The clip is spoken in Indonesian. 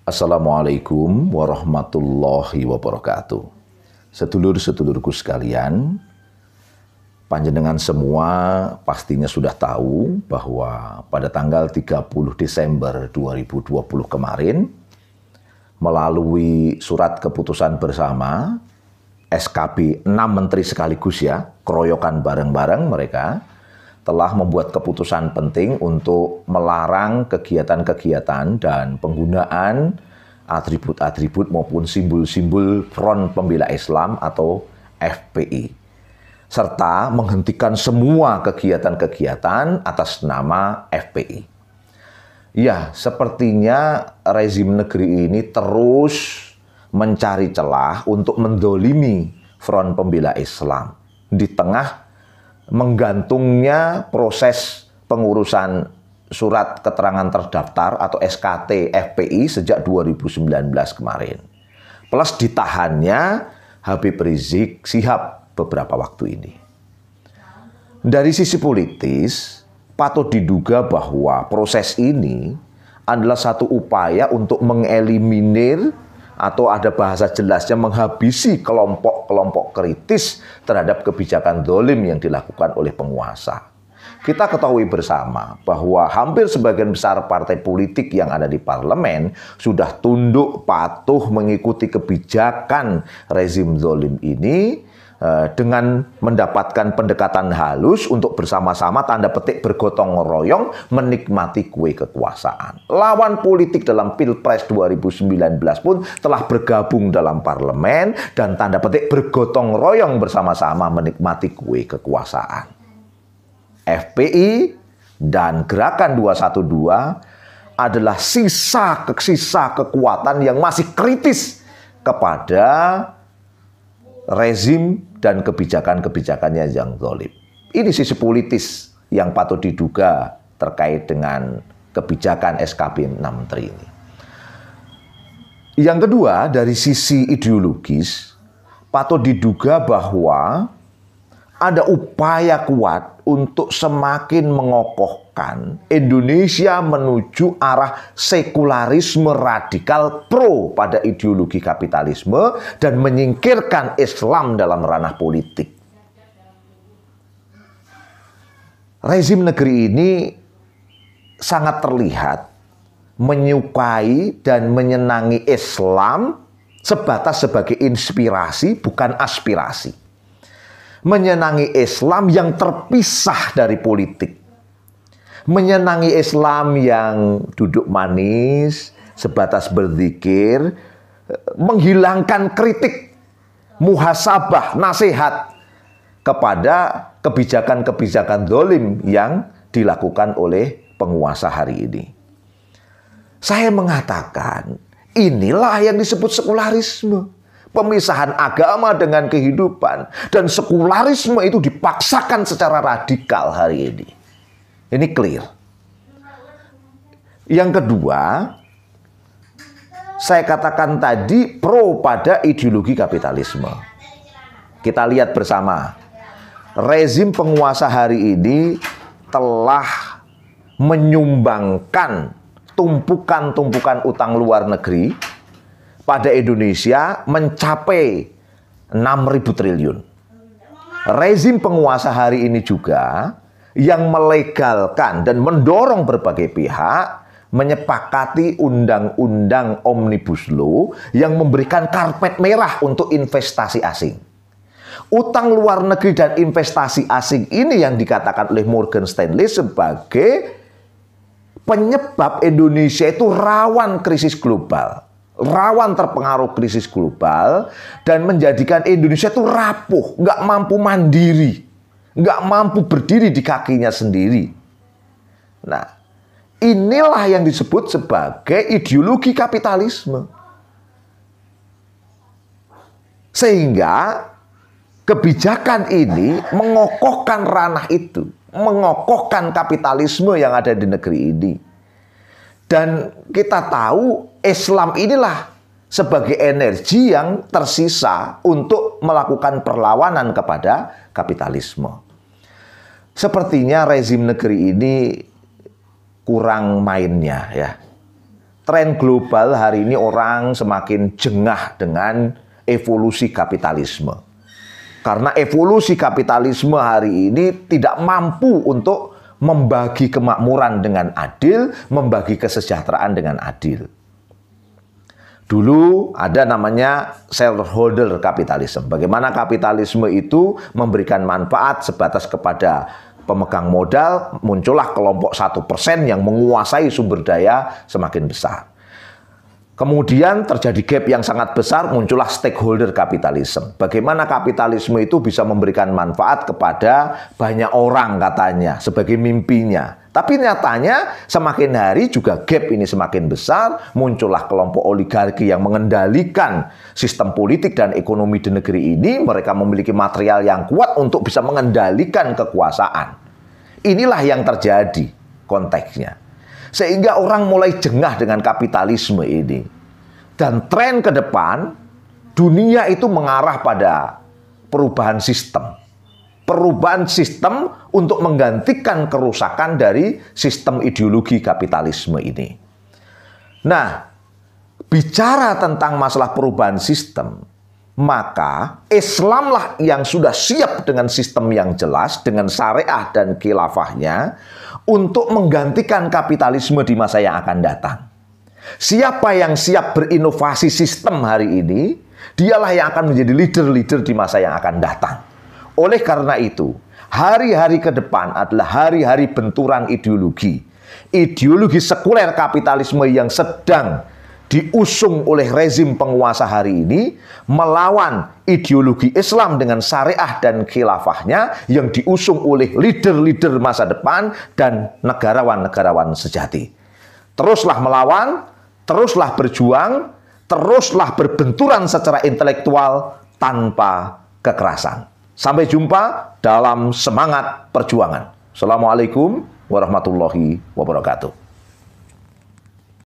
Assalamualaikum warahmatullahi wabarakatuh. Sedulur-sedulurku sekalian, panjenengan semua pastinya sudah tahu bahwa pada tanggal 30 Desember 2020 kemarin, melalui surat keputusan bersama, SKB 6 menteri sekaligus ya, keroyokan bareng-bareng mereka, telah membuat keputusan penting untuk melarang kegiatan-kegiatan dan penggunaan atribut-atribut maupun simbol-simbol Front Pembela Islam atau FPI, serta menghentikan semua kegiatan-kegiatan atas nama FPI. Ya, sepertinya rezim negeri ini terus mencari celah untuk mendolimi Front Pembela Islam di tengah menggantungnya proses pengurusan surat keterangan terdaftar atau SKT FPI sejak 2019 kemarin. Plus ditahannya Habib Rizik Syihab beberapa waktu ini. Dari sisi politis, patut diduga bahwa proses ini adalah satu upaya untuk mengeliminir atau ada bahasa jelasnya menghabisi kelompok-kelompok kritis terhadap kebijakan dolim yang dilakukan oleh penguasa. Kita ketahui bersama bahwa hampir sebagian besar partai politik yang ada di parlemen sudah tunduk patuh mengikuti kebijakan rezim dolim ini dengan mendapatkan pendekatan halus untuk bersama-sama tanda petik bergotong royong menikmati kue kekuasaan. Lawan politik dalam Pilpres 2019 pun telah bergabung dalam parlemen dan tanda petik bergotong royong bersama-sama menikmati kue kekuasaan. FPI dan Gerakan 212 adalah sisa kekuatan yang masih kritis kepada rezim dan kebijakan-kebijakannya yang zalim. Ini sisi politis yang patut diduga terkait dengan kebijakan SKB 6 Menteri ini. Yang kedua, dari sisi ideologis, patut diduga bahwa ada upaya kuat untuk semakin mengokohkan Indonesia menuju arah sekularisme radikal pro pada ideologi kapitalisme dan menyingkirkan Islam dalam ranah politik. Rezim negeri ini sangat terlihat menyukai dan menyenangi Islam sebatas sebagai inspirasi, bukan aspirasi. Menyenangi Islam yang terpisah dari politik. Menyenangi Islam yang duduk manis, sebatas berzikir, menghilangkan kritik, muhasabah, nasihat kepada kebijakan-kebijakan zalim yang dilakukan oleh penguasa hari ini. Saya mengatakan, inilah yang disebut sekularisme. Pemisahan agama dengan kehidupan. Dan sekularisme itu dipaksakan secara radikal hari ini. Ini clear. Yang kedua, saya katakan tadi pro pada ideologi kapitalisme. Kita lihat bersama. Rezim penguasa hari ini telah menyumbangkan tumpukan-tumpukan utang luar negeri pada Indonesia mencapai 6.000 triliun. Rezim penguasa hari ini juga yang melegalkan dan mendorong berbagai pihak menyepakati undang-undang Omnibus Law yang memberikan karpet merah untuk investasi asing. Utang luar negeri dan investasi asing ini yang dikatakan oleh Morgan Stanley sebagai penyebab Indonesia itu rawan krisis global. Rawan terpengaruh krisis global dan menjadikan Indonesia itu rapuh, nggak mampu mandiri, nggak mampu berdiri di kakinya sendiri. Nah, inilah yang disebut sebagai ideologi kapitalisme. Sehingga kebijakan ini mengokohkan ranah itu, mengokohkan kapitalisme yang ada di negeri ini. Dan kita tahu Islam inilah sebagai energi yang tersisa untuk melakukan perlawanan kepada kapitalisme. Sepertinya rezim negeri ini kurang mainnya ya. tren global hari ini orang semakin jengah dengan evolusi kapitalisme. Karena evolusi kapitalisme hari ini tidak mampu untuk membagi kemakmuran dengan adil, membagi kesejahteraan dengan adil. Dulu ada namanya shareholder capitalism. Bagaimana kapitalisme itu memberikan manfaat sebatas kepada pemegang modal, muncullah kelompok 1% yang menguasai sumber daya semakin besar. Kemudian terjadi gap yang sangat besar, muncullah stakeholder capitalism. Bagaimana kapitalisme itu bisa memberikan manfaat kepada banyak orang katanya, sebagai mimpinya. Tapi nyatanya semakin hari juga gap ini semakin besar, muncullah kelompok oligarki yang mengendalikan sistem politik dan ekonomi di negeri ini. Mereka memiliki material yang kuat untuk bisa mengendalikan kekuasaan. Inilah yang terjadi konteksnya. Sehingga orang mulai jengah dengan kapitalisme ini. Dan tren ke depan, dunia itu mengarah pada perubahan sistem. Perubahan sistem untuk menggantikan kerusakan dari sistem ideologi kapitalisme ini. Nah, bicara tentang masalah perubahan sistem, maka Islamlah yang sudah siap dengan sistem yang jelas, dengan syariah dan khilafahnya, untuk menggantikan kapitalisme di masa yang akan datang. Siapa yang siap berinovasi sistem hari ini, dialah yang akan menjadi leader-leader di masa yang akan datang. Oleh karena itu, hari-hari ke depan adalah hari-hari benturan ideologi. Ideologi sekuler kapitalisme yang sedang diusung oleh rezim penguasa hari ini melawan ideologi Islam dengan syariah dan khilafahnya yang diusung oleh leader-leader masa depan dan negarawan-negarawan sejati. Teruslah melawan, teruslah berjuang, teruslah berbenturan secara intelektual tanpa kekerasan. Sampai jumpa dalam semangat perjuangan. Assalamualaikum warahmatullahi wabarakatuh.